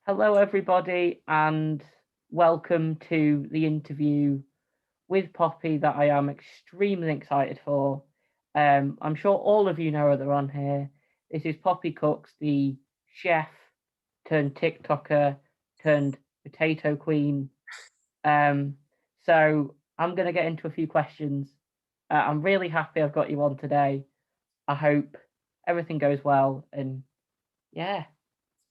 Hello, everybody, and welcome to the interview with Poppy that I am extremely excited for. I'm sure all of you know her, they're on here. This is Poppy Cooks, the chef turned TikToker turned potato queen. Um, so I'm going to get into a few questions. I'm really happy I've got you on today. I hope everything goes well, and yeah.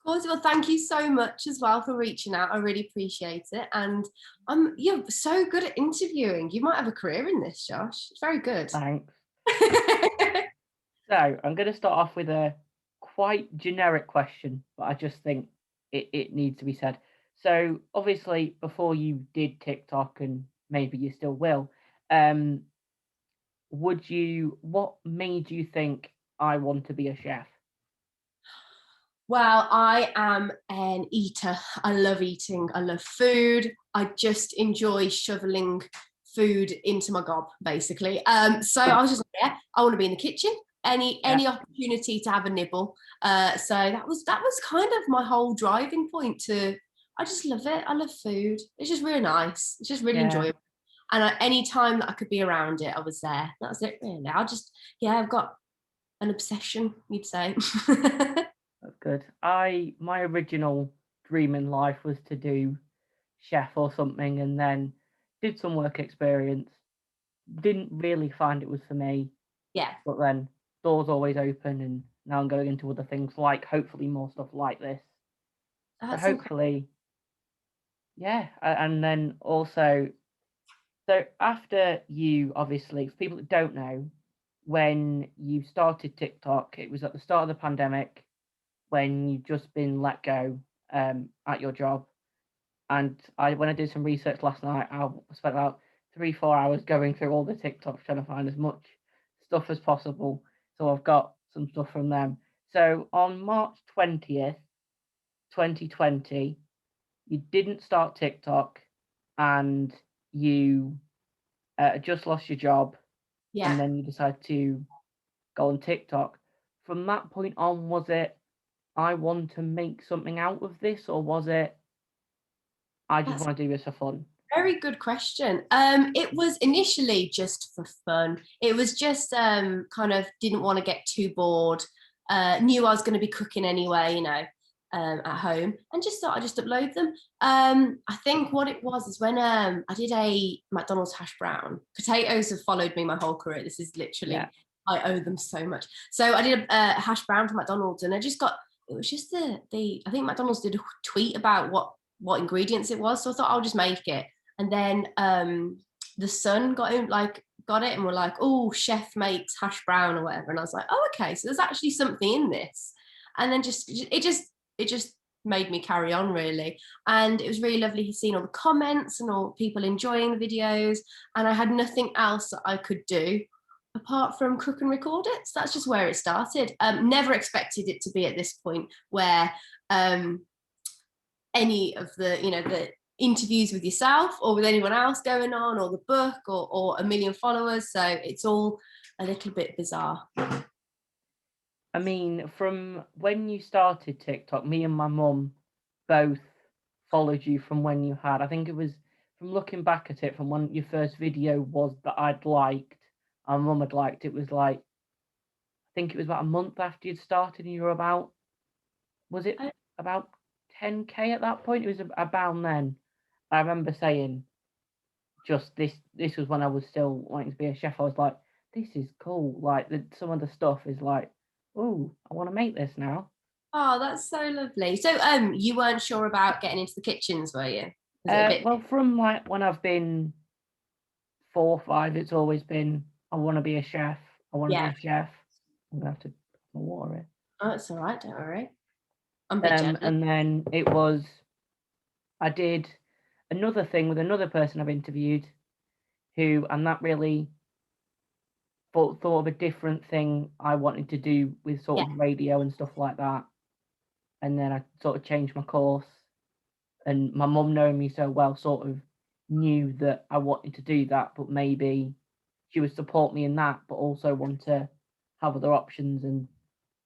Of course, well, thank you so much as well for reaching out. I really appreciate it. And you're so good at interviewing. You might have a career in this, Josh. It's very good. Thanks. So I'm going to start off with a quite generic question, but I just think it needs to be said. So obviously, before you did TikTok, and maybe you still will, um, what made you think I want to be a chef? Well, I am an eater. I love eating. I love food. I just enjoy shoveling food into my gob, basically. So I was just like, yeah, I want to be in the kitchen. Any Yeah, opportunity to have a nibble. So that was kind of my whole driving point to. I just love it. I love food. It's just really nice. It's just really yeah, enjoyable. And any time that I could be around it, I was there. That's it, really. I've got an obsession, you'd say. that's good. My original dream in life was to do chef or something, and then did some work experience. Didn't really find it was for me. Yeah, But then doors always open, and now I'm going into other things like hopefully more stuff like this. So that's incredible. hopefully, yeah. And then also, so after you obviously, for people that don't know, when you started TikTok, it was at the start of the pandemic when you'd just been let go at your job. And when I did some research last night, I spent about 3-4 hours going through all the TikToks trying to find as much stuff as possible. So I've got some stuff from them. So on March 20th, 2020, you didn't start TikTok, and you just lost your job, Yeah. and then you decided to go on TikTok. From that point on, was it I want to make something out of this, or was it I just That's want to do this for fun? a very good question. It was initially just for fun. It was just kind of didn't want to get too bored. Knew I was going to be cooking anyway, at home, and just thought I'd just upload them. I think what it was is when I did a McDonald's hash brown. Potatoes have followed me my whole career. This is Yeah, literally I owe them so much. So I did a hash brown for McDonald's, and I just got it was just the I think McDonald's did a tweet about what ingredients it was, so I thought I'll just make it. And then the son got it and were like, oh, chef makes hash brown or whatever. And I was like, oh, okay, so there's actually something in this. And then it just made me carry on, really. And it was really lovely seeing all the comments and all people enjoying the videos. And I had nothing else that I could do apart from cook and record it. So that's just where it started. Never expected it to be at this point where any of the interviews with yourself or with anyone else going on, or the book, or a million followers. So it's all a little bit bizarre. I mean, from when you started TikTok, me and my mum both followed you from when you had. I think it was from looking back at it from when your first video was that I'd liked, our mum had liked. It was like, I think it was about a month after you'd started, and you were about, was it about 10K at that point? It was about then. I remember saying, just this was when I was still wanting to be a chef. I was like, this is cool. Like some of the stuff is like, oh, I want to make this now. Oh, that's so lovely. So you weren't sure about getting into the kitchens, were you? Was it a bit? Well, from like when I've been 4 or 5, it's always been I want to be a chef. I want to be Yeah. a chef. I'm gonna have to put my water in. Oh, it's all right, don't worry. I'm a bit jealous. And then it was I did another thing with another person I've interviewed who, and that really thought of a different thing I wanted to do with sort Yeah. of radio and stuff like that. And then I sort of changed my course, and my mum knowing me so well sort of knew that I wanted to do that, but maybe she would support me in that, but also want to have other options, and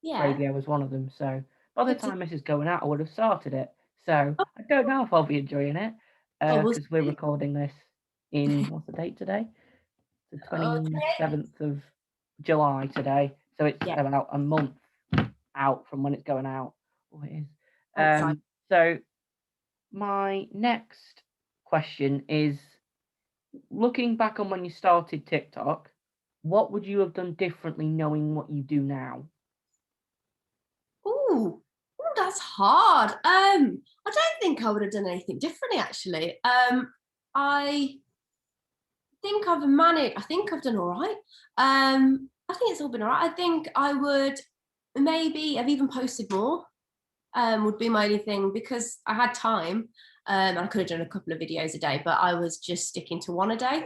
Yeah. radio was one of them. So by the Good to time this is going out, I would have started it. So I don't know if I'll be enjoying it Oh, we'll because we're see. recording this in, what's the date today? The Okay. 27th of July today. So it's Yeah, about a month out from when it's going out. Oh, it is. exciting. So my next question is, looking back on when you started TikTok, what would you have done differently knowing what you do now? Ooh, that's hard. I don't think I would have done anything differently actually. I think I've managed. I think I've done all right. I think it's all been all right. I think I would maybe have even posted more. Would be my only thing because I had time. I could have done a couple of videos a day, but I was just sticking to one a day.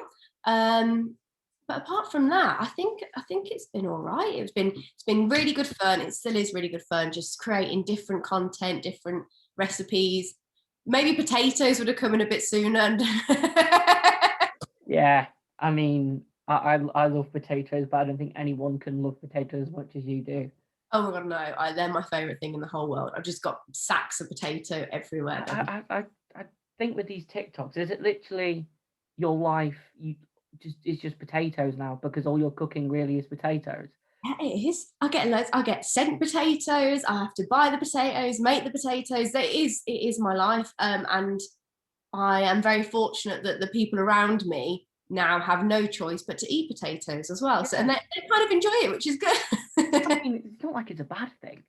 But apart from that, I think it's been all right. It's been really good fun. It still is really good fun. Just creating different content, different recipes. Maybe potatoes would have come in a bit sooner. Yeah, I mean, I love potatoes, but I don't think anyone can love potatoes as much as you do. Oh my god, no! They're my favorite thing in the whole world. I've just got sacks of potato everywhere. I think with these TikToks, is it literally your life? You just it's just potatoes now because all your cooking really is potatoes. Yeah, it is. I get loads. I get sent potatoes. I have to buy the potatoes, make the potatoes. It is my life. And I am very fortunate that the people around me now have no choice but to eat potatoes as well. So, Yeah, and they kind of enjoy it, which is good. I No, mean, it's not like it's a bad thing.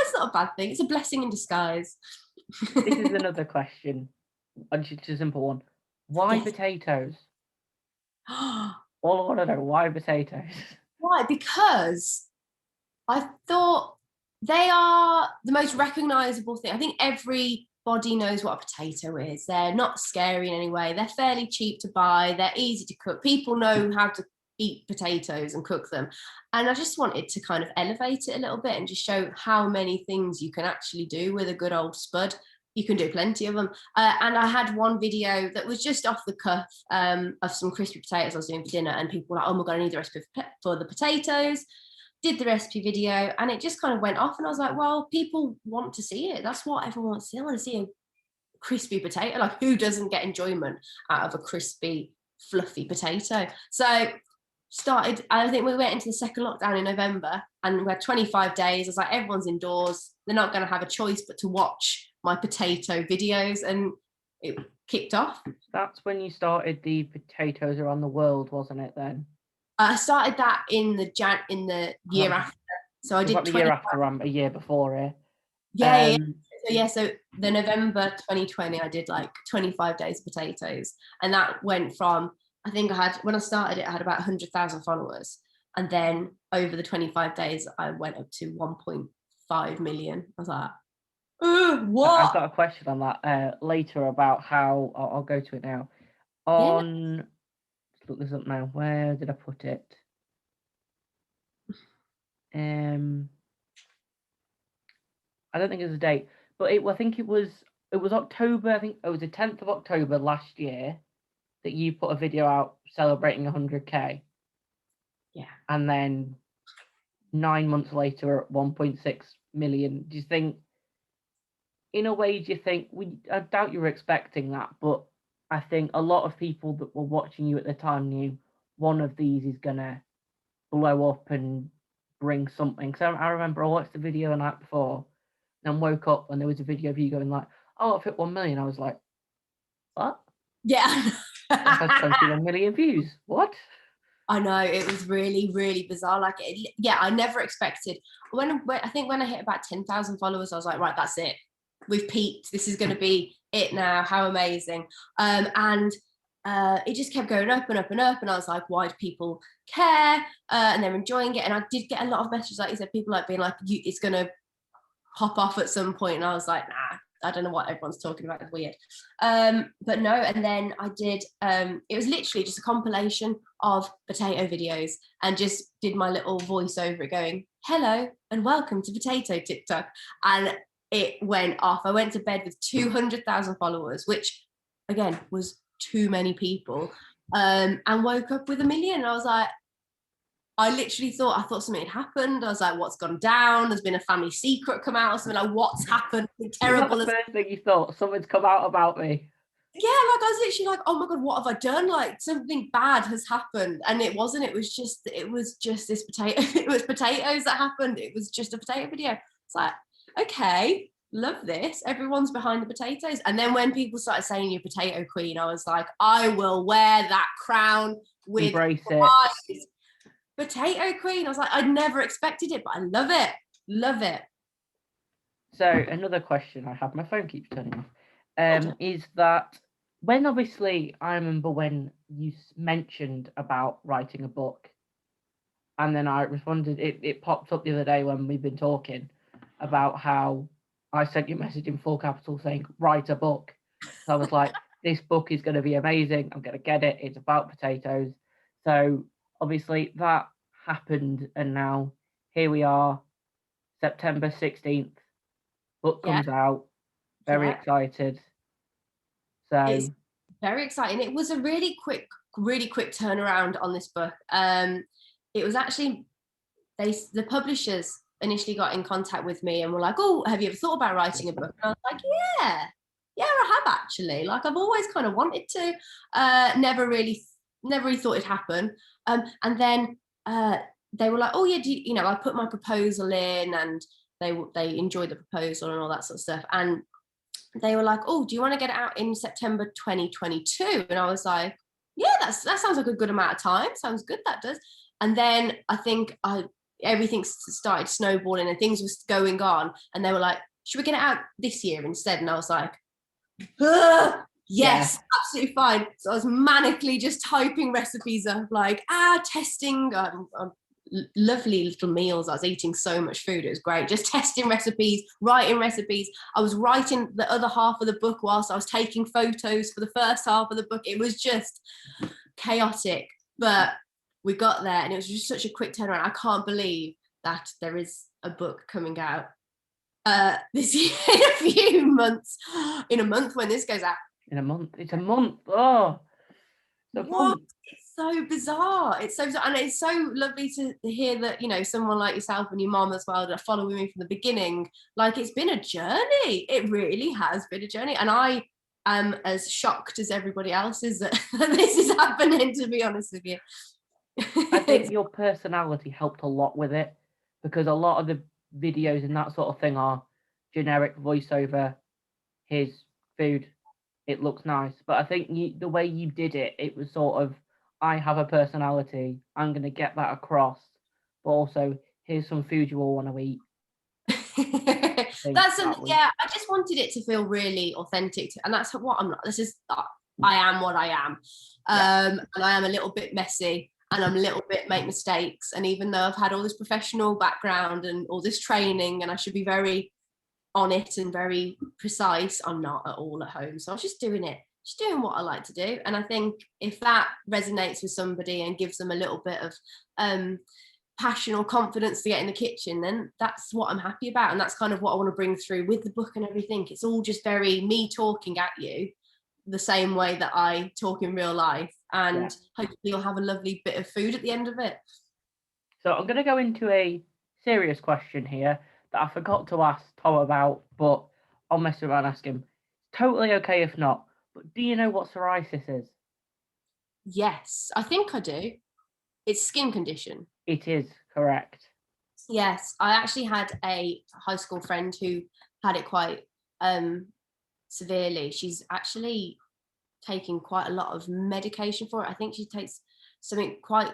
it's not a bad thing. It's a blessing in disguise. This is another question, and just a simple one. Why Yes. potatoes? All I want to know, why potatoes? Why? Because I thought they are the most recognizable thing. I think everybody knows what a potato is. They're not scary in any way. They're fairly cheap to buy. They're easy to cook. People know how to eat potatoes and cook them. And I just wanted to kind of elevate it a little bit and just show how many things you can actually do with a good old spud. You can do plenty of them. And I had one video that was just off the cuff of some crispy potatoes I was doing for dinner, and people were like, oh my God, I need the recipe for the potatoes. Did the recipe video, and it just kind of went off. And I was like, well, people want to see it. That's what everyone wants to see. I want to see a crispy potato. Like, who doesn't get enjoyment out of a crispy, fluffy potato? So started, I think we went into the second lockdown in November, and we had 25 days. I was like, everyone's indoors. They're not going to have a choice but to watch my potato videos. And it kicked off. That's when you started the potatoes around the world, wasn't it? Then I started that in the year after. So I was that did the year 20. after? A year before it. Yeah. So the November 2020, I did like 25 days of potatoes, and that went from, I think when I started it, I had about 100,000 followers, and then over the 25 days, I went up to 1.5 million. I was like, I've what? got a question on that later about how I'll go to it now. Yeah, Let's look this up now. Where did I put it? I don't think there's a date, but I think it was October. I think it was the 10th of October last year that you put a video out celebrating 100K, yeah. and then 9 months later at 1.6 million. Do you think, in a way, do you think I doubt you were expecting that, but I think a lot of people that were watching you at the time knew one of these is gonna blow up and bring something. So I remember I watched the video the night before, and woke up and there was a video of you going like, "Oh, I've hit 1 million." I was like, "What? Yeah. I've had 21 million views. What?" I know, it was really, really bizarre. Like, yeah, I never expected. I think when I hit about 10,000 followers, I was like, right, that's it. We've peaked. This is going to be it now. How amazing! And it just kept going up and up and up. And I was like, why do people care? And they're enjoying it. And I did get a lot of messages, like you said, people like being like, it's going to pop off at some point. And I was like, nah, I don't know what everyone's talking about. It's weird. But no, and then I did, it was literally just a compilation of potato videos, and just did my little voice over it going, hello and welcome to Potato TikTok. And it went off. I went to bed with 200,000 followers, which again was too many people, and woke up with 1 million. And I was like, I literally thought something had happened. I was like, what's gone down? There's been a family secret come out or something. Like, what's happened? Terrible. Was that the first thing you thought? Something's come out about me. Yeah, like I was literally like, oh my god, what have I done? Like something bad has happened. And it wasn't, it was just this potato. It was potatoes that happened. It was just a potato video. It's like, okay, love this. Everyone's behind the potatoes. And then when people started saying you're potato queen, I was like, I will wear that crown with Embrace pride. it. Potato queen. I was like, I'd never expected it, but I love it. Love it. So another question I have, my phone keeps turning off, is that when obviously I remember when you mentioned about writing a book, and then I responded, it popped up the other day when we've been talking about how I sent you a message in full capital saying, write a book. So I was like, this book is going to be amazing. I'm going to get it. It's about potatoes. So obviously that happened. And now here we are, September 16th, book comes out. Very excited. So it's very exciting. It was a really quick turnaround on this book. It was actually the publishers initially got in contact with me and were like, oh, have you ever thought about writing a book? And I was like, yeah, I have actually. Like, I've always kind of wanted to. Never really thought it'd happen. And then they were like, oh yeah, I put my proposal in, and they enjoyed the proposal and all that sort of stuff. And they were like, oh, do you want to get it out in September 2022? And I was like, yeah, that sounds like a good amount of time. Sounds good, that does. And then I think everything started snowballing and things was going on. And they were like, should we get it out this year instead? And I was like, yes, absolutely fine. So I was manically just typing recipes up, like, testing. Lovely little meals. I was eating so much food. It was great. Just testing recipes, writing recipes. I was writing the other half of the book whilst I was taking photos for the first half of the book. It was just chaotic, but we got there, and it was just such a quick turnaround. I can't believe that there is a book coming out this year in a few months. In a month when this goes out. In a month. It's a month. Oh, what? It's so bizarre. It's so bizarre. And it's so lovely to hear that, someone like yourself and your mom as well that are following me from the beginning. Like, it's been a journey. It really has been a journey. And I am as shocked as everybody else is that this is happening, to be honest with you. I think your personality helped a lot with it, because a lot of the videos and that sort of thing are generic voiceover. Here's food. It looks nice. But I think the way you did it, it was sort of, I have a personality. I'm going to get that across. But also, here's some food you all want to eat. That's something, yeah. I just wanted it to feel really authentic, and that's what I'm. I am what I am, and I am a little bit messy, and I'm a little bit make mistakes. And even though I've had all this professional background and all this training, and I should be very on it and very precise, I'm not at all at home. So I was just doing what I like to do. And I think if that resonates with somebody and gives them a little bit of passion or confidence to get in the kitchen, then that's what I'm happy about. And that's kind of what I want to bring through with the book and everything. It's all just very me talking at you the same way that I talk in real life, and hopefully you'll have a lovely bit of food at the end of it. So I'm going to go into a serious question here that I forgot to ask Tom about, but I'll mess around and ask him. Totally okay if not, but do you know what psoriasis is? Yes, I think I do. It's skin condition. It is, correct. Yes, I actually had a high school friend who had it quite severely. She's actually taking quite a lot of medication for it. I think she takes something quite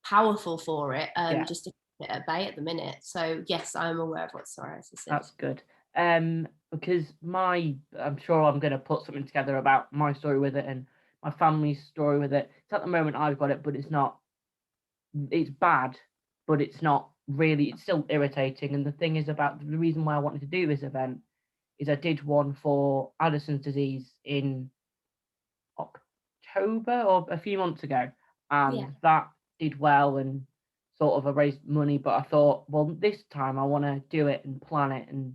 powerful for it, just to keep it at bay at the minute. So yes, I'm aware of what psoriasis is. That's good. Because I'm sure I'm going to put something together about my story with it and my family's story with it. So at the moment I've got it, but it's bad, but it's not really, it's still irritating. And the thing is, about the reason why I wanted to do this event is I did one for Addison's disease in October or a few months ago, and that did well and sort of I raised money. But I thought, well, this time I want to do it and plan it and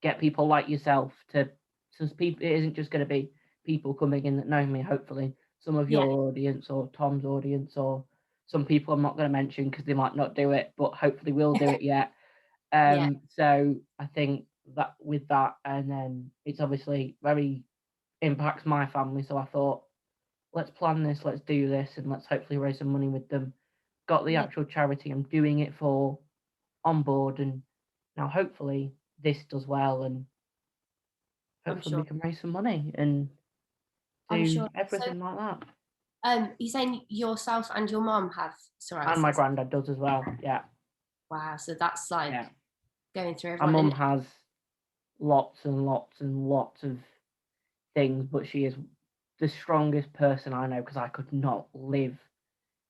get people like yourself to, so people, it isn't just going to be people coming in that know me, hopefully some of your audience or Tom's audience or some people I'm not going to mention because they might not do it, but hopefully will do it yet. Yeah. So I think that with that, and then it's obviously very impacts my family. So I thought, let's plan this, let's do this, and let's hopefully raise some money with them. Got the Yeah. actual charity I'm doing it for on board, and now hopefully this does well, and I'm hopefully sure. we can raise some money and I'm do sure. So, everything like that. you're saying yourself and your mom have And my psoriasis? granddad does as well. Yeah, Wow. So that's like yeah. going through My everyone. mum And has lots and lots and lots of things, but she is the strongest person I know because I could not live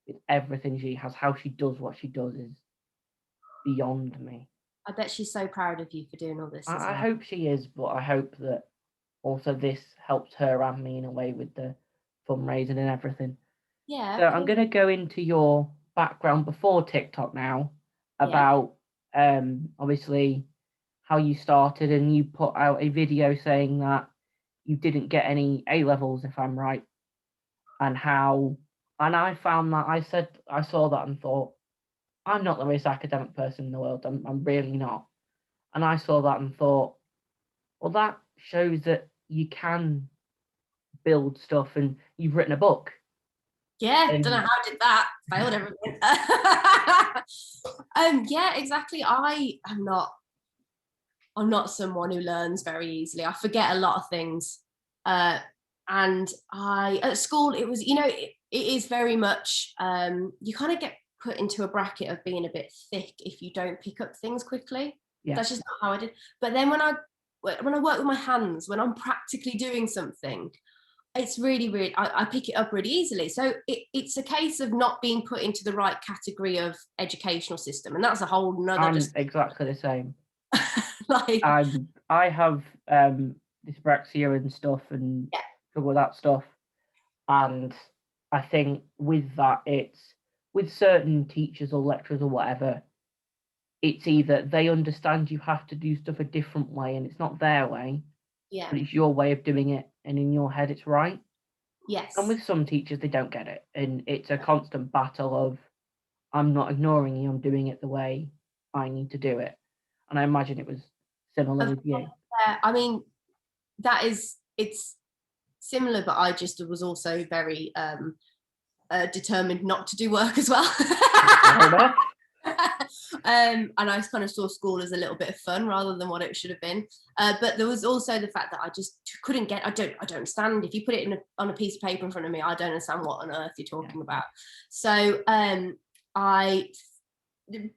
with everything she has. How she does what she does is beyond me. I bet she's so proud of you for doing all this as I well. hope she is, but I hope that also this helps her and me in a way with the fundraising and everything. Yeah, So of I'm course. going to go into your background before TikTok now Yeah. about obviously how you started, and you put out a video saying that you didn't get any A levels, if I'm right, and how, and I found that I saw that and thought, I'm not the most academic person in the world. I'm really not. And I saw that and thought, well, that shows that you can build stuff, and you've written a book. Yeah, don't know And how I did that. Failed everything. Yeah, exactly. I'm not someone who learns very easily. I forget a lot of things. And I at school it was, it is very much you kind of get put into a bracket of being a bit thick if you don't pick up things quickly. yeah, That's just not how I did. But then when I work with my hands, when I'm practically doing something, it's really I pick it up really easily. So it's a case of not being put into the right category of educational system, and that's a whole nother I'm just exactly the same. like I have dyspraxia and stuff, and yeah. struggle with that stuff. And I think with that, it's with certain teachers or lecturers or whatever, it's either they understand you have to do stuff a different way and it's not their way, Yeah. but it's your way of doing it, and in your head it's right. And Yes. with some teachers, they don't get it, and it's a constant battle of, I'm not ignoring you, I'm doing it the way I need to do it. And I imagine it was similar Of with course, you. I mean, it's similar, but I just was also very determined not to do work as well. Fair enough. And I kind of saw school as a little bit of fun rather than what it should have been. But there was also the fact that I just couldn't get. I don't understand. If you put it on a piece of paper in front of me, I don't understand what on earth you're talking about. So I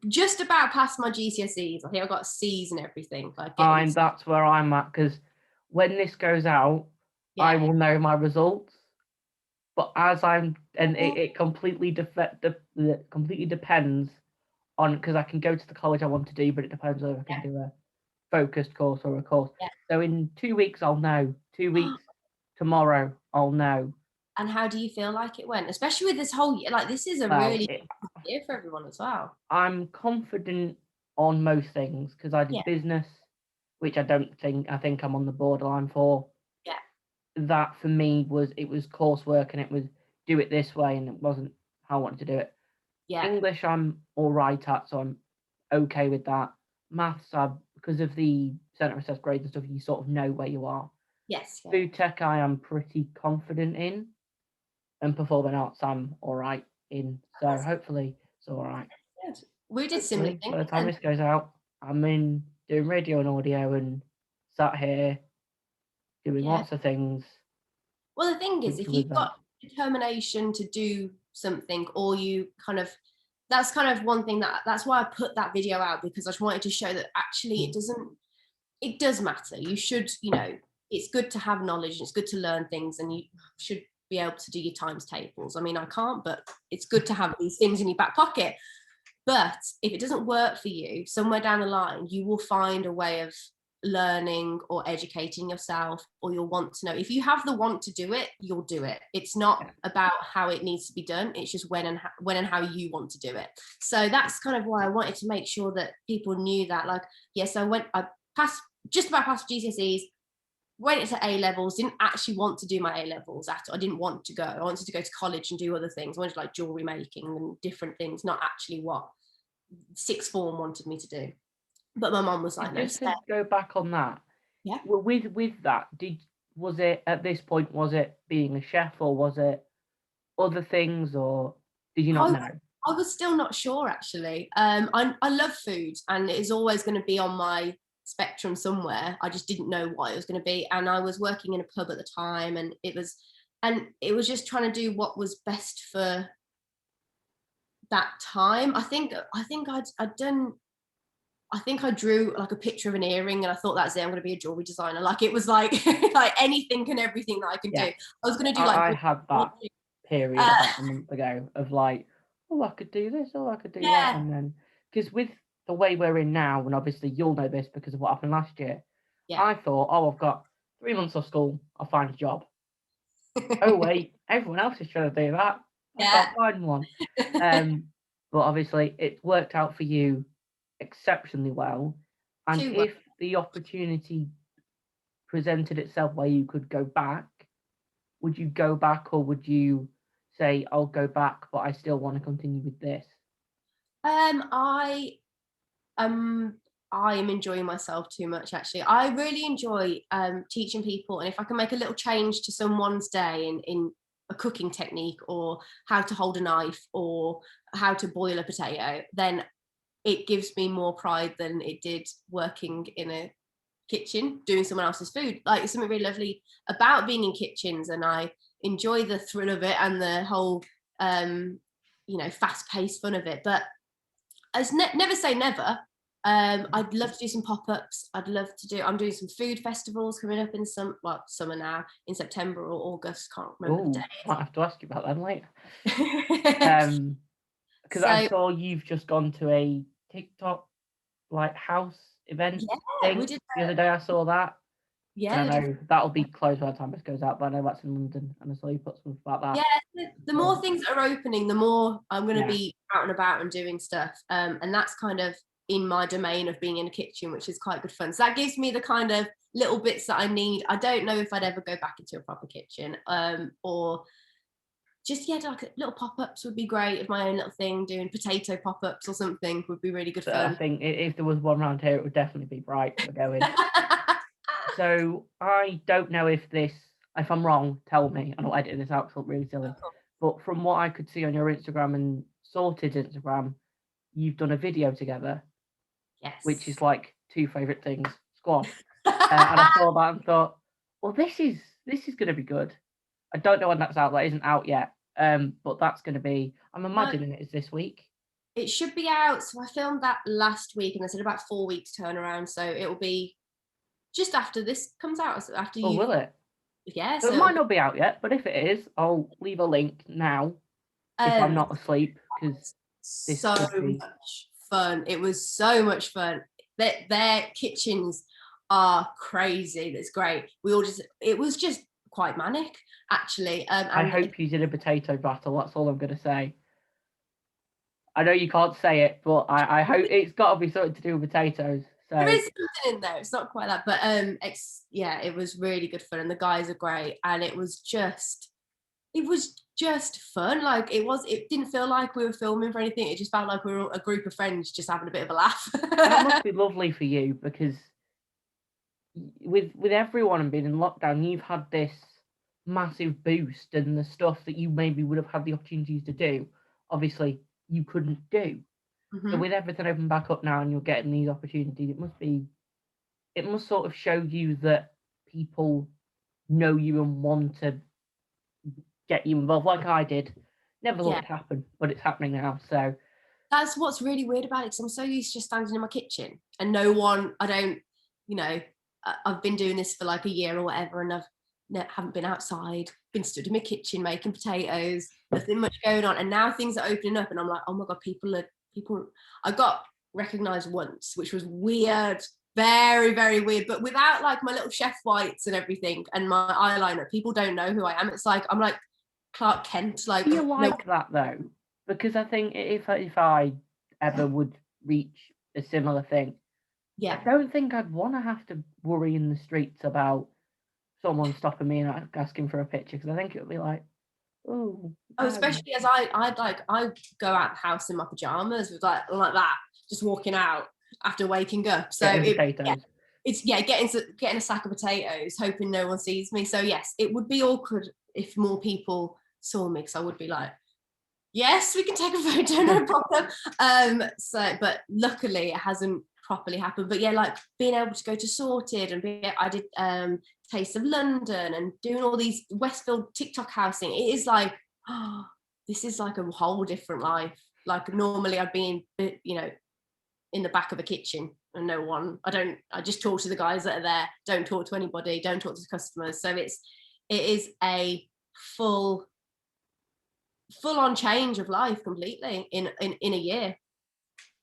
just about passed my GCSEs. I think I got C's and everything. Like That's where I'm at, because when this goes out, I yeah, will know my results. But as I'm, and yeah, it completely completely depends on, because I can go to the college I want to do, but it depends whether I can do a focused course or a course. yeah. So in 2 weeks I'll know. 2 weeks tomorrow I'll know. And how do you feel like it went, especially with this whole year? Like this is a Well, really good year for everyone as well. I'm confident on most things because I Yeah, did business, which I think I'm on the borderline for. yeah, That for me was, it was coursework, and it was do it this way, and it wasn't how I wanted to do it. yeah. English I'm all right at, so I'm okay with that. Maths, because of the centre assessed grades and stuff, you sort of know where you are. Yes, yeah. Food tech I am pretty confident in, and performing arts I'm all right in. So hopefully it's all right. Good. We did similar Hopefully things by the time then. this goes out, I'm in doing radio and audio and sat here doing Yeah. lots of things. Well, the thing is, if Hopefully with you've that. got determination to do something, or you kind of, that's kind of one thing that's why I put that video out, because I just wanted to show that actually it does matter. You should, it's good to have knowledge and it's good to learn things, and you should be able to do your times tables. I mean, I can't, but it's good to have these things in your back pocket. But if it doesn't work for you, somewhere down the line, you will find a way of learning or educating yourself, or you'll want to know. If you have the want to do it, you'll do it. It's not about how it needs to be done. It's just when and how you want to do it. So that's kind of why I wanted to make sure that people knew that. Like, yes, I passed just about past GCSEs. went into A levels, didn't actually want to do my A levels at all. I didn't want to go. I wanted to go to college and do other things. I wanted like jewelry making and different things, not actually what sixth form wanted me to do. But my mom was like, no, Just stay. to go back on that, Yeah. with that, was it at this point, was it being a chef, or was it other things, or did you not know? I was still not sure actually. I love food, and it is always going to be on my spectrum somewhere. I just didn't know what it was going to be, and I was working in a pub at the time, and it was just trying to do what was best for that time. I think I'd done. I think I drew like a picture of an earring, and I thought, that's it. I'm going to be a jewelry designer. Like it was like like anything and everything that I could do. Yeah. I was going to do like I had that period about a month ago of like, oh, I could do this, oh, I could do that, yeah, and then because with the way we're in now, and obviously you'll know this because of what happened last year, yeah. I thought, oh, I've got 3 months off school, I'll find a job. Oh wait, everyone else is trying to do that. I Yeah. can't find one. But obviously it worked out for you exceptionally well. And Too well. if the opportunity presented itself where you could go back, would you go back, or would you say, I'll go back, but I still want to continue with this? I I am enjoying myself too much actually. I really enjoy teaching people, and if I can make a little change to someone's day in a cooking technique, or how to hold a knife, or how to boil a potato, then it gives me more pride than it did working in a kitchen doing someone else's food. Like it's something really lovely about being in kitchens, and I enjoy the thrill of it and the whole fast-paced fun of it. But as never say never. I'd love to do some pop-ups. I'm doing some food festivals coming up in summer now, in September or August, can't remember the Oh, might have to ask you about them later. date. Because So I saw you've just gone to a TikTok like house event yeah, we thing did. the other day. I saw that. Yeah, And we I did. know that'll be closed by the time this goes out, but I know that's in London, and I saw you put something about that. Yeah, the more things that are opening, the more I'm going to Yeah. be out and about and doing stuff. And that's kind of in my domain of being in a kitchen, which is quite good fun. So that gives me the kind of little bits that I need. I don't know if I'd ever go back into a proper kitchen, or just like little pop-ups would be great. Of my own little thing, doing potato pop-ups or something would be really good But I fun. think if there was one around here, it would definitely be Bright for going. So I don't know if I'm wrong, tell me. I'm not editing this out because it's really silly. But from what I could see on your Instagram and Sorted Instagram, you've done a video together, Yes. which is like two favourite things, squash. And I saw that and thought, well, this is going to be good. I don't know when that's out. That isn't out yet. But that's going to be. I'm imagining it is this week. It should be out. So I filmed that last week, and I said about 4 weeks turnaround. So it will be just after this comes out. So after Oh, you, will it? yeah. So it might not be out yet, but if it is, I'll leave a link now if I'm not asleep, because this so could be. much fun. It was so much fun. Their kitchens are crazy. That's great. It was just quite manic actually. I hope you did a potato battle. That's all I'm going to say. I know you can't say it, but I hope it's got to be something to do with potatoes. So there is something in there. It's not quite that, but it was really good fun, and the guys are great, and it was just fun. Like it didn't feel like we were filming for anything. It just felt like we were a group of friends just having a bit of a laugh. that must be lovely for you, because with everyone and being in lockdown, you've had this massive boost, and the stuff that you maybe would have had the opportunities to do, obviously you couldn't do. So with everything open back up now and you're getting these opportunities, it must sort of show you that people know you and want to get you involved, like I did. Never thought it'd happen, but it's happening now. So that's what's really weird about it, because I'm so used to just standing in my kitchen and I've been doing this for like a year or whatever, and haven't been outside, been stood in my kitchen making potatoes, nothing much going on. And now things are opening up, and I'm like, oh my God, people. I got recognized once, which was weird, very, very weird, but without like my little chef whites and everything and my eyeliner, people don't know who I am. It's like, I'm like Clark Kent. Like, do you like that though? Because I think if I ever would reach a similar thing, I don't think I'd want to have to worry in the streets about someone stopping me and asking for a picture, because I think it would be like, oh, especially as I go out the house in my pajamas with like that, just walking out after waking up. So it's getting a sack of potatoes, hoping no one sees me. So yes, it would be awkward if more people saw me, because I would be like, yes, we can take a photo, no problem. So, but luckily it hasn't properly happened. But yeah, like being able to go to Sorted and I did Taste of London and doing all these Westfield TikTok housing. It is like, oh, this is like a whole different life. Like normally I'd be in the back of a kitchen and no one. I just talk to the guys that are there. Don't talk to anybody. Don't talk to the customers. So it is a full on change of life completely in a year.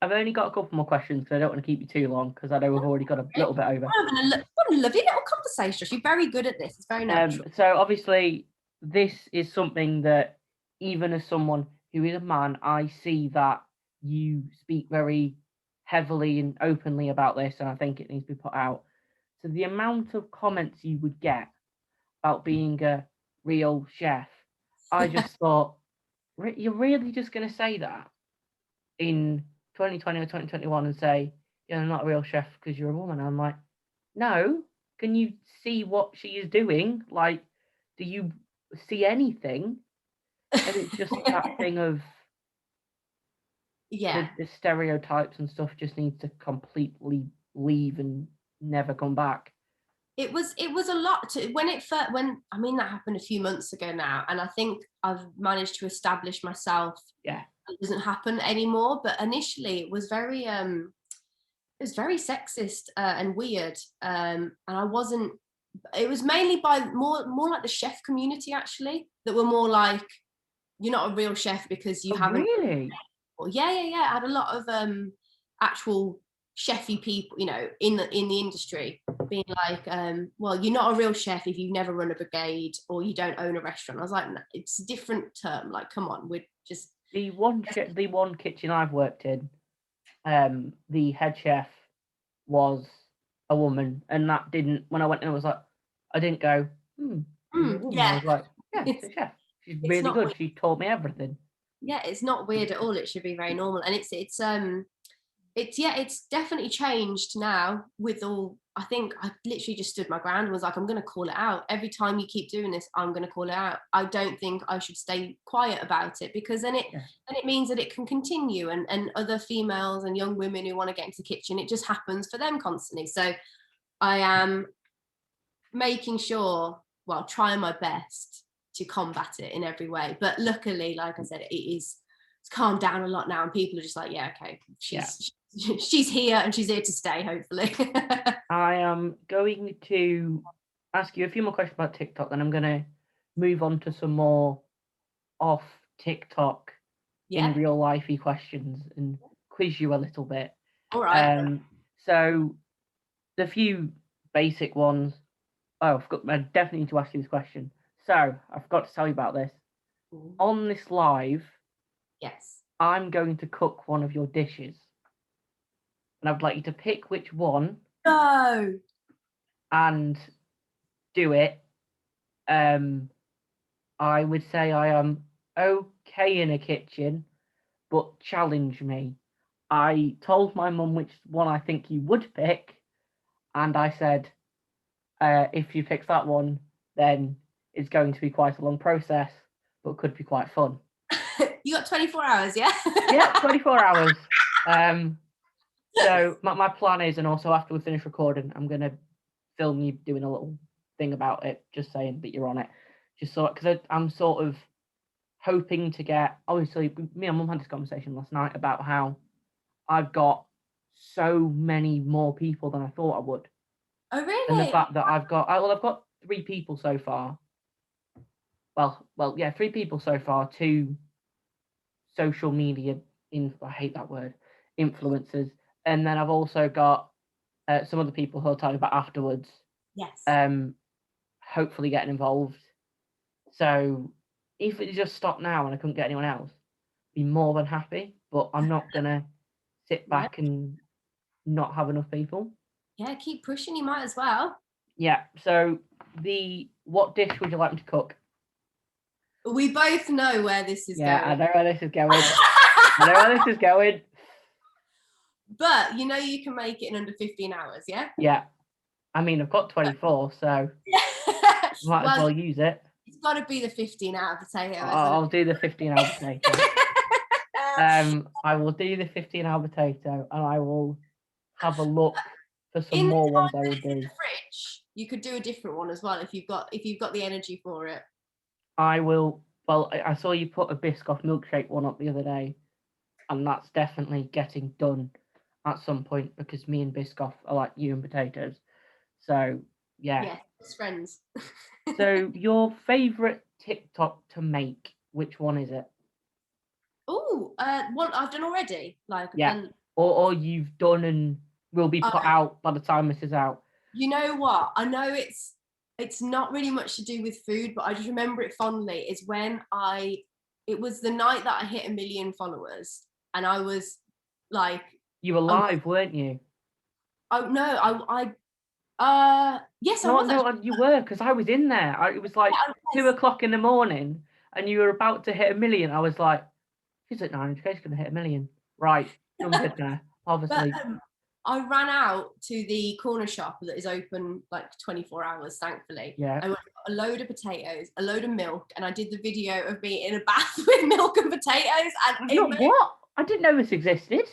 I've only got a couple more questions because I don't want to keep you too long, because I know we've already got a little bit over. What a lovely little conversation. You're very good at this. It's very natural. So obviously this is something that, even as someone who is a man, I see that you speak very heavily and openly about this, and I think it needs to be put out. So the amount of comments you would get about being a real chef, I just thought, you're really just going to say that in 2020 or 2021 and say you're not a real chef because you're a woman? I'm like, no. Can you see what she is doing? Like, do you see anything? And it's just that thing of the stereotypes and stuff just needs to completely leave and never come back. It was a lot when that happened a few months ago now, and I think I've managed to establish myself. Yeah, it doesn't happen anymore. But initially, it was very sexist and weird, and I wasn't. It was mainly by more like the chef community actually, that were more like, you're not a real chef because you haven't. Really? Yeah. I had a lot of actual chefy people, in the industry, being like, well, you're not a real chef if you've never run a brigade or you don't own a restaurant. I was like, no, it's a different term. Like, come on, we're just the one kitchen I've worked in. The head chef was a woman, and that didn't. When I went in, I was like, I didn't go, yeah. I was like, yeah, it's a chef. She's really good. She taught me everything. Yeah, it's not weird at all. It should be very normal, and it's definitely changed now with all. I think I literally just stood my ground and was like, I'm going to call it out. Every time you keep doing this, I'm going to call it out. I don't think I should stay quiet about it, because then it means that it can continue, and other females and young women who want to get into the kitchen, it just happens for them constantly. So I am making sure, well, trying my best to combat it in every way. But luckily, like I said, it's calmed down a lot now, and people are just like, yeah, okay, she's here and she's here to stay, hopefully. I am going to ask you a few more questions about TikTok, then I'm going to move on to some more off TikTok in real lifey questions and quiz you a little bit. All right. So the few basic ones. I definitely need to ask you this question. So I forgot to tell you about this. On this live, yes, I'm going to cook one of your dishes, and I'd like you to pick which one. No. And do it. I would say I am okay in a kitchen, but challenge me. I told my mum which one I think you would pick, and I said, if you pick that one, then it's going to be quite a long process, but could be quite fun. You got 24 hours, yeah? Yeah, 24 hours. So my plan is, and also after we finish recording, I'm going to film you doing a little thing about it, just saying that you're on it. Just so, because I'm sort of hoping to get, obviously, me and Mum had this conversation last night about how I've got so many more people than I thought I would. Oh, really? And the fact that I've got 3 people so far. Well, yeah, 3 people so far, 2 social media, I hate that word, influencers. And then I've also got some other people who I'll tell you about afterwards. Yes. Hopefully getting involved. So if it just stopped now and I couldn't get anyone else, I'd be more than happy. But I'm not gonna sit back and not have enough people. Yeah, keep pushing. You might as well. Yeah. So what dish would you like me to cook? We both know where this is Yeah, I going. know where this is going. I know where this is going. But you know you can make it in under 15 hours, yeah? Yeah. I mean, I've got 24, so might as well use it. It's got to be the 15-hour potato. I'll do the 15-hour potato. I will do the 15-hour potato, and I will have a look for some in more the ones time I that will it's in do. the fridge, you could do a different one as well if you've got the energy for it. I will. Well, I saw you put a Biscoff milkshake one up the other day, and that's definitely getting done at some point because me and Biscoff are like you and potatoes. So yeah. Yeah, it's friends. So your favourite TikTok to make, which one is it? Oh, one I've done already. Like I've Yeah. done. Or you've done and will be put out by the time this is out. You know what? I know it's not really much to do with food, but I just remember it fondly. Is when it was the night that I hit 1 million followers, and I was like, You were live, weren't you? oh no, yes, I No, was no, actually. you were, because I was in there. It was like Yeah, 2 o'clock in the morning, and you were about to hit 1 million. I was like, she's at 900K, she's going to hit 1 million. Right, jump in there, obviously. But I ran out to the corner shop that is open like 24 hours, thankfully. Yeah. I went got a load of potatoes, a load of milk, and I did the video of me in a bath with milk and potatoes. And What? I didn't know this existed.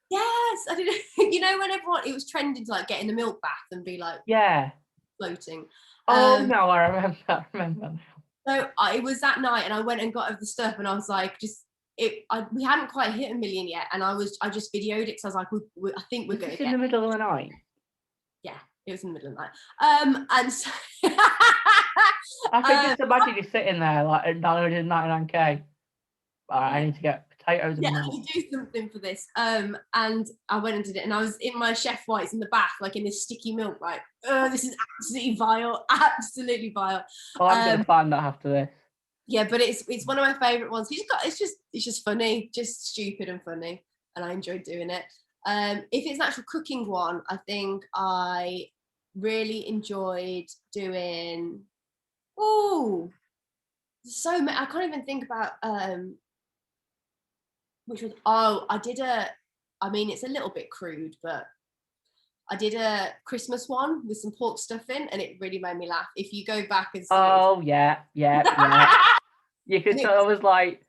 Yes, I did. You know, when it was trending to like get in the milk bath and be like, yeah, floating. Oh no, I remember. So it was that night, and I went and got the stuff, and I was like, we hadn't quite hit 1 million yet, and I just videoed it because I was like, I think we're going to in the middle of the night. Yeah, it was in the middle of the night. And so I can just imagine you sitting there like at 999K. I need to get potatoes and milk. I need to do something for this. And I went and did it, and I was in my chef whites in the bath, like in this sticky milk, like, this is absolutely vile, absolutely vile. Oh, I'm gonna find that after this. Yeah, but it's one of my favourite ones. It's just funny, just stupid and funny, and I enjoyed doing it. If it's an actual cooking one, I think I really enjoyed doing. Oh, so many. I can't even think about which was. Oh, I mean, it's a little bit crude, but I did a Christmas one with some pork stuffing, and it really made me laugh. If you go back and see yeah. You could tell I was like,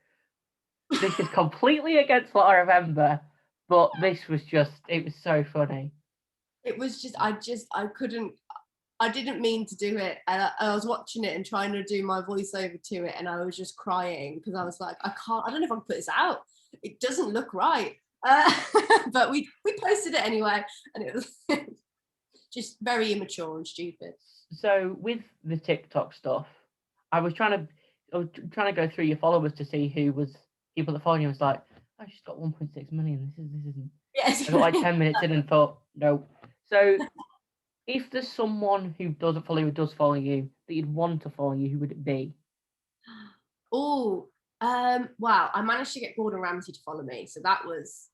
this is completely against what I remember, but this was it was so funny. It was just, I didn't mean to do it, and I was watching it and trying to do my voiceover to it, and I was just crying because I was like, I don't know if I can put this out. It doesn't look right. But we posted it anyway, and it was just very immature and stupid. So with the TikTok stuff, I was trying to go through your followers to see who was people that follow you. I was like, oh, she's got 1.6 million. This isn't. Yes. I got like 10 minutes in and thought, no. So if there's someone who doesn't follow you, does follow you, that you'd want to follow you, who would it be? Oh, wow! I managed to get Gordon Ramsay to follow me, so that was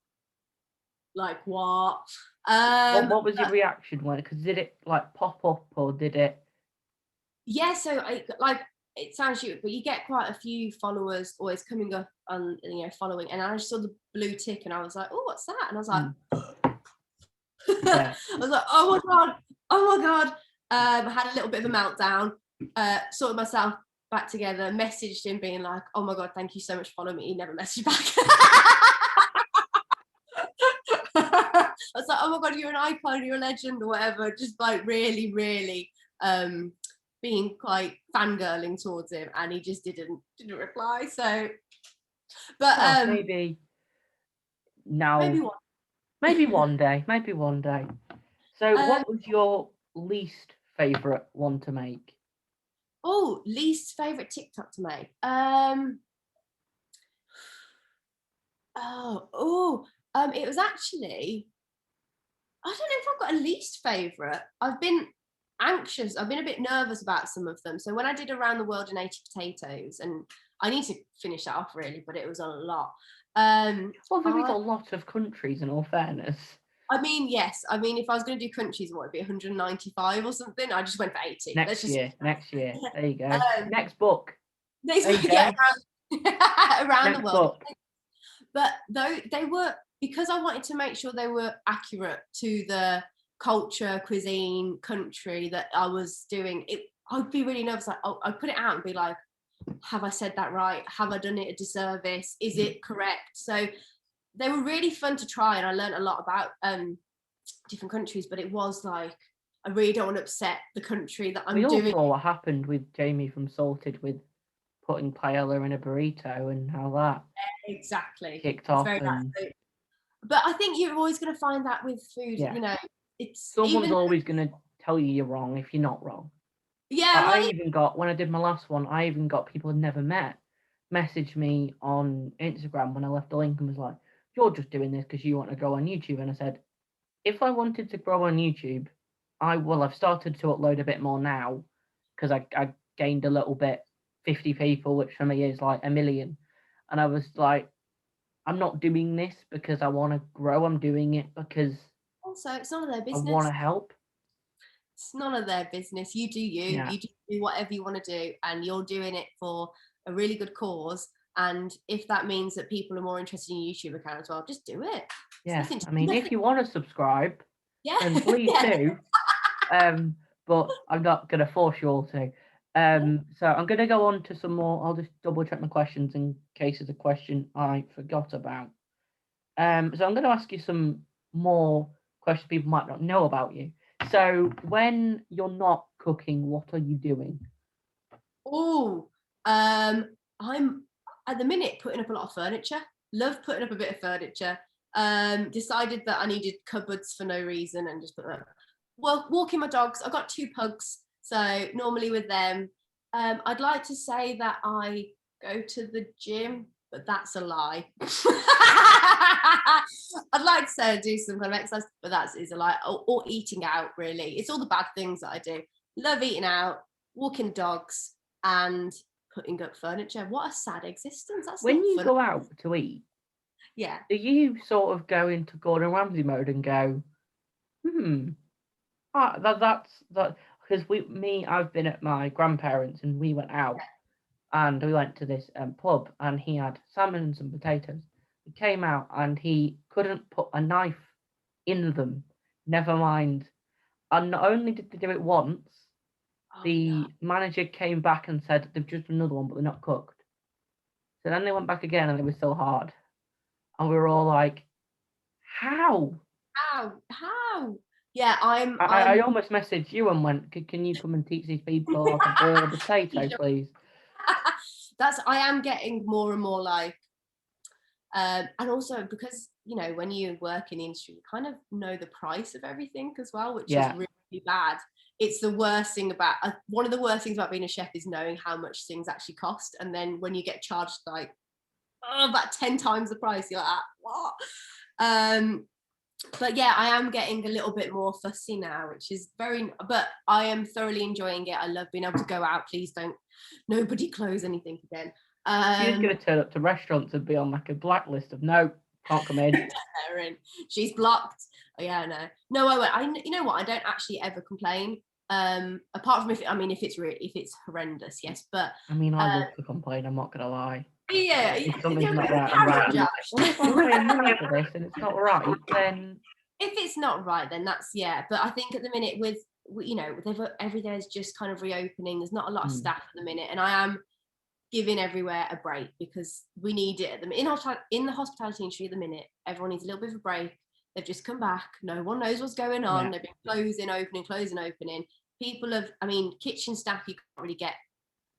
like what? What was your reaction when? Because did it like pop up or did it? Yeah, so it sounds stupid, but you get quite a few followers always coming up and following, and I just saw the blue tick, and I was like, oh, what's that? And I was like, I was like, oh my god! I had a little bit of a meltdown, sorted myself back together, messaged him being like, oh my god, thank you so much for following me. He never messaged back. I was like, oh my god, you're an icon, you're a legend, or whatever. Just like really, really being quite fangirling towards him, and he just didn't reply. So, but maybe now, maybe one day. So, what was your least favorite one to make? Oh, least favorite TikTok to make. It was actually. I don't know if I've got a least favorite. I've been anxious. I've been a bit nervous about some of them. So when I did Around the World in 80 Potatoes, and I need to finish that off really, but it was a lot. Well, there is a lot of countries, in all fairness. I mean, yes. I mean, if I was going to do countries, what would it be 195 or something? I just went for 80. Next year. There you go. Um, Next book. next, There you go. yeah, around the Next world. book. But though they were, because I wanted to make sure they were accurate to the culture, cuisine, country that I was doing, I'd be really nervous. Like, I'd put it out and be like, have I said that right? Have I done it a disservice? Is it correct? So they were really fun to try, and I learned a lot about different countries, but it was like, I really don't want to upset the country that I'm We all doing. saw what happened with Jamie from Salted with putting paella in a burrito and how that Exactly. kicked It's off. very And but I think you're always going to find that with food, yeah, you know, it's someone's even, always going to tell you you're wrong if you're not wrong. yeah, I well, even got, when I did my last one, I even got people I'd never met message me on Instagram when I left the link and was like, you're just doing this because you want to go on YouTube. And I said, if I wanted to grow on YouTube, I've started to upload a bit more now because I gained a little bit, 50 people, which for me is like a million. And I was like, I'm not doing this because I want to grow. I'm doing it because also it's none of their I want business. to help. It's none of their business. You do you. Yeah. You just do whatever you want to do, and you're doing it for a really good cause. And if that means that people are more interested in your YouTube account as well, just do it. Yeah. I mean, if you want to subscribe, yeah, then please do. But I'm not going to force you all to. So I'm going to go on to some more. I'll just double check my questions in case there's a question I forgot about. So I'm going to ask you some more questions people might not know about you. So when you're not cooking, what are you doing? Oh, I'm at the minute putting up a lot of furniture. Love putting up a bit of furniture. Decided that I needed cupboards for no reason and just put them up. Well, walking my dogs. I've got 2 pugs, so normally with them. I'd like to say that I go to the gym, but that's a lie. I'd like to say I do some kind of exercise, but that is a lie. Or eating out, really. It's all the bad things that I do. Love eating out, walking dogs, and putting up furniture. What a sad existence. That's when not you fun. go out to eat. Yeah. Do you sort of go into Gordon Ramsay mode and go, that's that? Because I've been at my grandparents and we went out and we went to this pub and he had salmon and some potatoes. He came out and he couldn't put a knife in them. Never mind. And not only did they do it once, the manager came back and said they've just done another one, but they're not cooked. So then they went back again and they were still hard. And we were all like, how? How? Yeah, I almost messaged you and went, can you come and teach these people how to boil a potato, please? I am getting more and more like, and also because, you know, when you work in the industry, you kind of know the price of everything as well, which is really bad. It's the worst thing about, one of the worst things about being a chef is knowing how much things actually cost. And then when you get charged like, about 10 times the price, you're like, what? But yeah, I am getting a little bit more fussy now, which is but I am thoroughly enjoying it. I love being able to go out. Please don't, nobody close anything again. She's going to turn up to restaurants and be on like a blacklist of no, can't come in. She's blocked. Oh, yeah, no, I won't. You know what? I don't actually ever complain. Apart from if it's horrendous, yes. But I mean, I love to complain. I'm not going to lie. Yeah, if something's not right, I'm right. Well, if I'm paying money for this and it's not right, then if it's not right, then that's But I think at the minute with you know, every day is just kind of reopening. There's not a lot of staff at the minute, and I am giving everywhere a break because we need it at the minute. In the hospitality industry at the minute, everyone needs a little bit of a break. They've just come back. No one knows what's going on. They've been closing, opening. People have, kitchen staff you can't really get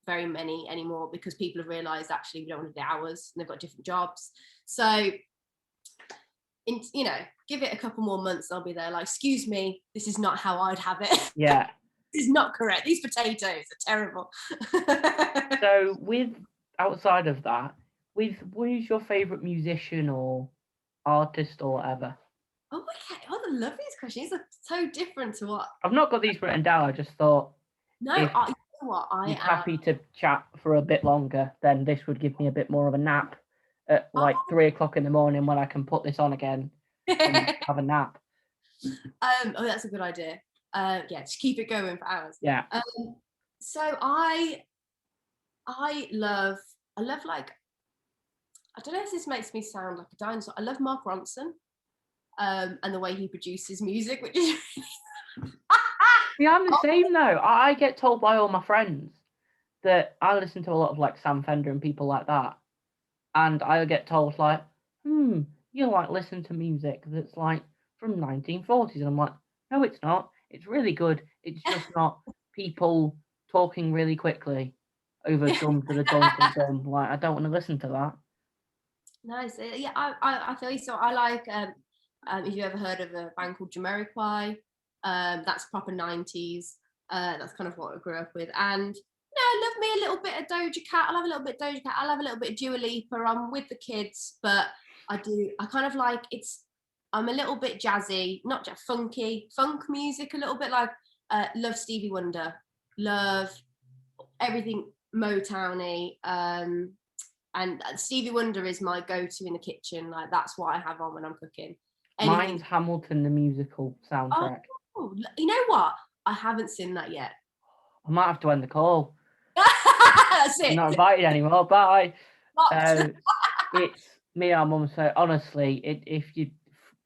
very many anymore because people have realized actually we don't want to do hours and they've got different jobs. So give it a couple more months, I'll be there like, excuse me, this is not how I'd have it. Yeah. This is not correct. These potatoes are terrible. So outside of that, who's your favorite musician or artist or whatever? Oh, okay. I love these questions. These are so different to what I've not got these written down. I just thought you know what, you're happy to chat for a bit longer, then this would give me a bit more of a nap at like 3 o'clock in the morning when I can put this on again and have a nap. Oh, that's a good idea. Yeah, just keep it going for hours. Yeah. So I love like, I don't know if this makes me sound like a dinosaur. I love Mark Ronson, and the way he produces music, which is Yeah, I'm the same though. I get told by all my friends that I listen to a lot of like Sam Fender and people like that, and I get told like, you like listen to music that's like from 1940s, and I'm like, no, it's not. It's really good. It's just not people talking really quickly over dum to the dum to the dum. Like, I don't want to listen to that. nice. Yeah, I feel you. So I like, if you ever heard of a band called Jamiroquai, that's proper 90s. That's kind of what I grew up with. And I love me a little bit of Doja Cat. I love a little bit of Doja Cat. I love a little bit of Dua Lipa. I'm with the kids, but I kind of like, I'm a little bit jazzy, not just funky, funk music, a little bit like, love Stevie Wonder, love everything Motowny. And Stevie Wonder is my go-to in the kitchen. Like, that's what I have on when I'm cooking. Anything. Mine's Hamilton the musical soundtrack. Oh, you know what? I haven't seen that yet. I might have to end the call. That's it. I'm not invited anymore. Bye. Blocked. It's me and our mum. So honestly,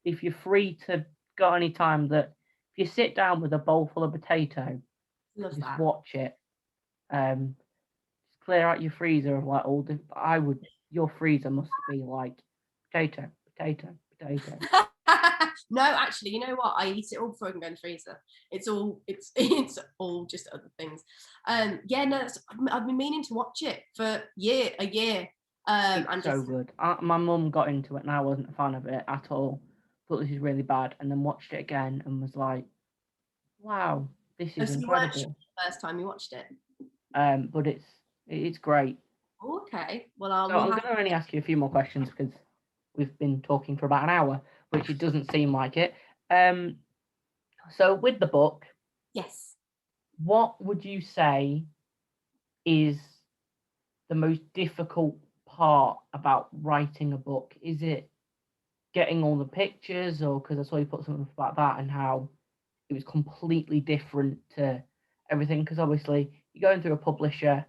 if you're free to got any time, that if you sit down with a bowl full of potato, Love just that. watch it. Just clear out your freezer of like all the. Your freezer must be like potato, potato, potato. No, actually, you know what? I eat it all before I can go in the freezer. It's all just other things. Yeah, no, I've been meaning to watch it for a year. It's so good. My mum got into it and I wasn't a fan of it at all. Thought this is really bad, and then watched it again and was like, "Wow, this is So you weren't sure incredible." the first time you watched it? But it's great. Okay, well, So I'm going to only ask you a few more questions because we've been talking for about an hour, which it doesn't seem like it. So with the book, yes, what would you say is the most difficult part about writing a book? Is it getting all the pictures, or because I saw you put something about that and how it was completely different to everything? Because obviously you're going through a publisher,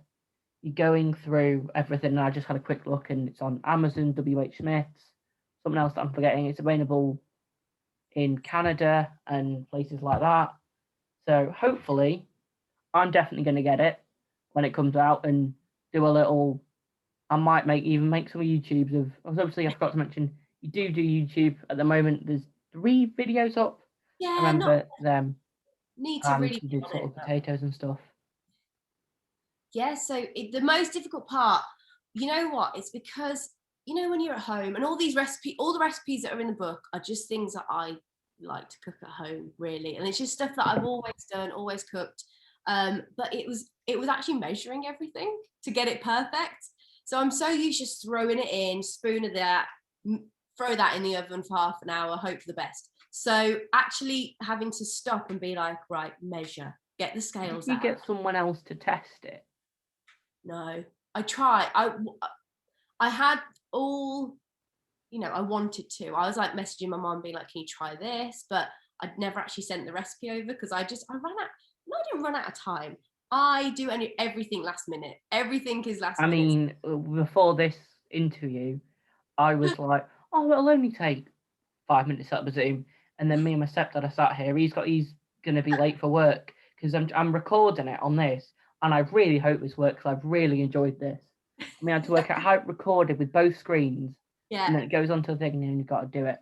you're going through everything, and I just had a quick look and it's on Amazon, WH Smith's, something else that I'm forgetting. It's available in Canada and places like that. So hopefully I'm definitely going to get it when it comes out and do a little. I might make some YouTubes of. Obviously, I forgot to mention you do YouTube at the moment. There's 3 videos up. yeah, I remember them, need to and really you did get sort on of it. potatoes and stuff. Yeah, so the most difficult part, you know what? It's because, when you're at home and all the recipes that are in the book are just things that I like to cook at home, really, and it's just stuff that I've always done, always cooked. But it was actually measuring everything to get it perfect. So I'm so used to just throwing it in, spoon of that, throw that in the oven for half an hour, hope for the best. So actually having to stop and be like, right, measure, get the scales Did you out. get someone else to test it? No, I tried. I had all, I wanted to. I was like messaging my mom, being like, "Can you try this?" But I'd never actually sent the recipe over because I ran out. No, I didn't run out of time. I do everything last minute. Everything is last minute. I mean, before this interview, I was like, "Oh, it'll only take 5 minutes up a Zoom," and then me and my stepdad are sat here. He's going to be late for work because I'm recording it on this, and I really hope this works. I've really enjoyed this. I mean, I had to work out how it recorded with both screens, and then it goes onto the thing, and then you've got to do it.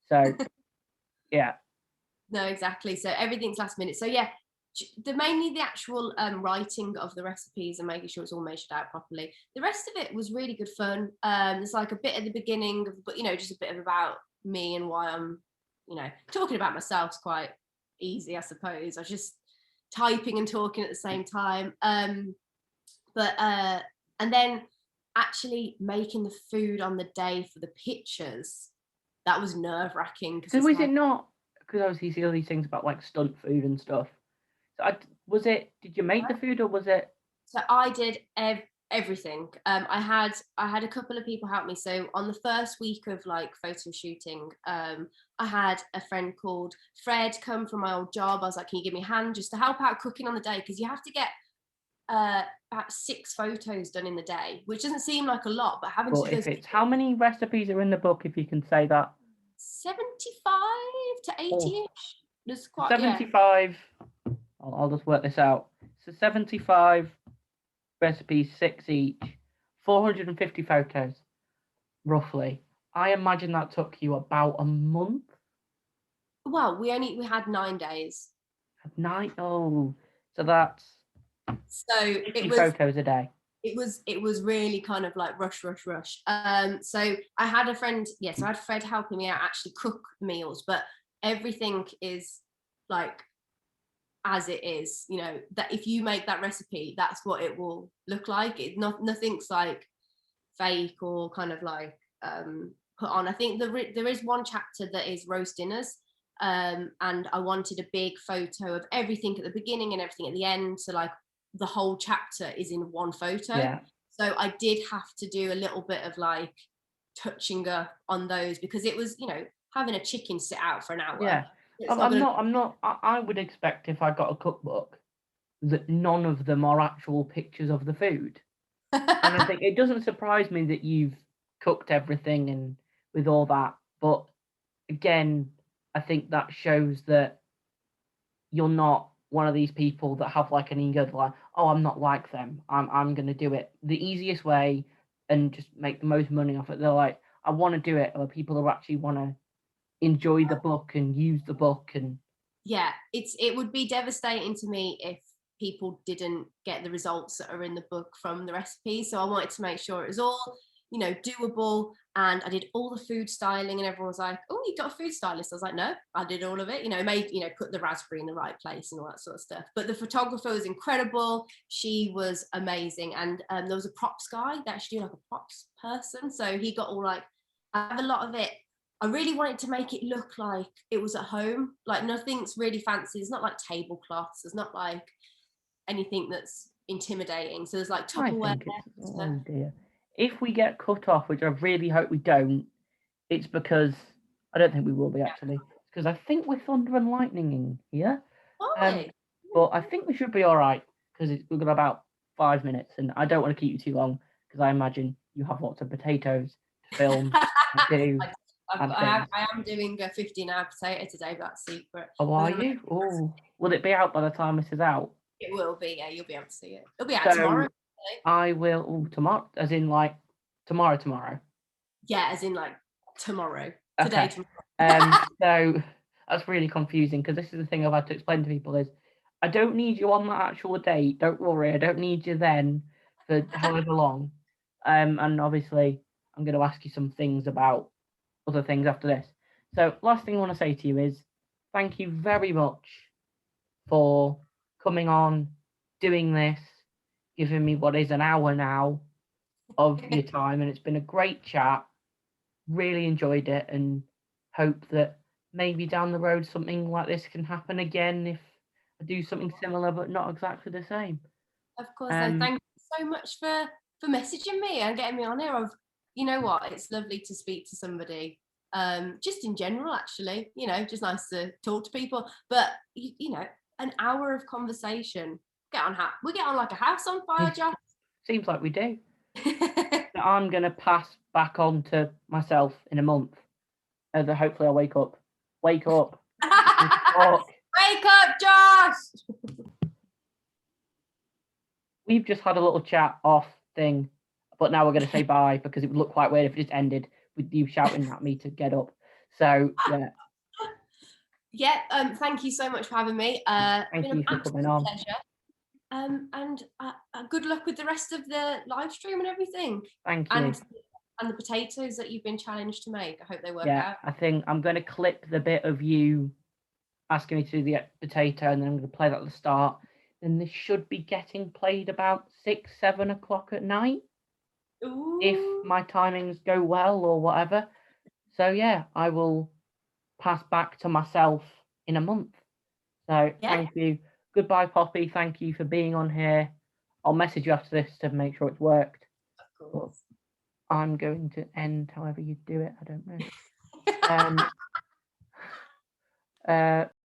So, yeah. No, exactly. So everything's last minute. So yeah, mainly the actual writing of the recipes and making sure it's all measured out properly. The rest of it was really good fun. There's like a bit at the beginning, but just a bit of about me and why I'm, talking about myself is quite easy, I suppose. I was just typing and talking at the same time. But and then actually making the food on the day for the pictures, that was nerve-wracking. So was it not? Because obviously you see all these things about like stunt food and stuff. So did you make the food, or was it? So I did everything. I had a couple of people help me. So on the first week of like photo shooting, I had a friend called Fred come from my old job. I was like, can you give me a hand just to help out cooking on the day, because you have to get about 6 photos done in the day, which doesn't seem like a lot, but having to But do if those it's, how many recipes are in the book, if you can say that? 75 to 80 Oh, ish. There's quite, yeah. 75. I'll just work this out. So 75 recipes, 6 each, 450 photos, roughly. I imagine that took you about a month. Well, we had 9 days. Night. Oh, so that's So 50 photos a day. it was really kind of like rush. So I had a friend, so I had Fred helping me out actually cook meals, but everything is like as it is, that if you make that recipe, that's what it will look like. Nothing's like fake or kind of like put on. I think there is one chapter that is roast dinners, and I wanted a big photo of everything at the beginning and everything at the end, so like the whole chapter is in one photo. Yeah. So I did have to do a little bit of like touching up on those, because it was, having a chicken sit out for an hour. Yeah. I'm not. I would expect if I got a cookbook that none of them are actual pictures of the food. And I think it doesn't surprise me that you've cooked everything and with all that. But again, I think that shows that you're not one of these people that have like an ego, like, oh, I'm not like them. I'm gonna do it the easiest way and just make the most money off it. They're like, I want to do it, or people who actually want to enjoy the book and use the book. And yeah, it would be devastating to me if people didn't get the results that are in the book from the recipes. So I wanted to make sure it was all, doable. And I did all the food styling, and everyone was like, oh, you got a food stylist? I was like, no, I did all of it, put the raspberry in the right place and all that sort of stuff. But the photographer was incredible. She was amazing. And there was a props guy that actually like a props person. So he got all like, I have a lot of it. I really wanted to make it look like it was at home. Like nothing's really fancy. It's not like tablecloths. There's not like anything that's intimidating. So there's like I Tupperware. think it's, oh dear, if we get cut off, which I really hope we don't, it's because I don't think we will be actually, because I think we're thunder and lightning in here. But I think we should be all right because we've got about 5 minutes, and I don't want to keep you too long because I imagine you have lots of potatoes to film and do. I am doing a 15-hour potato today, but that's secret. Oh, are you? Oh, will it be out by the time this is out? It will be, yeah, you'll be able to see it. It'll be out tomorrow. I will, tomorrow, as in like tomorrow. Yeah, as in like tomorrow. Okay. Today, tomorrow. So that's really confusing, because this is the thing I've had to explain to people is I don't need you on that actual date. Don't worry, I don't need you then for however long. And obviously I'm going to ask you some things about other things after this. So last thing I want to say to you is thank you very much for coming on, doing this, giving me what is an hour now of your time, and it's been a great chat. Really enjoyed it, and hope that maybe down the road something like this can happen again if I do something similar but not exactly the same. Of course. Thank you so much for messaging me and getting me on here. You know what? It's lovely to speak to somebody. Just in general, actually, just nice to talk to people. But an hour of conversation. We get on like a house on fire, Josh. Seems like we do. I'm gonna pass back on to myself in a month. Hopefully I'll wake up. Wake up. Wake up, Josh! We've just had a little chat off thing, but now we're going to say bye because it would look quite weird if it just ended with you shouting at me to get up. So, yeah. Yeah, thank you so much for having me. Thank you for coming on. Pleasure. And good luck with the rest of the live stream and everything. Thank you. And the potatoes that you've been challenged to make. I hope they work out. Yeah, I think I'm going to clip the bit of you asking me to do the potato, and then I'm going to play that at the start. And this should be getting played about 6-7 o'clock at night. Ooh. If my timings go well or whatever. So yeah, I will pass back to myself in a month. So Thank you. Goodbye, Poppy. Thank you for being on here. I'll message you after this to make sure it's worked. Of course. I'm going to end however you do it. I don't know.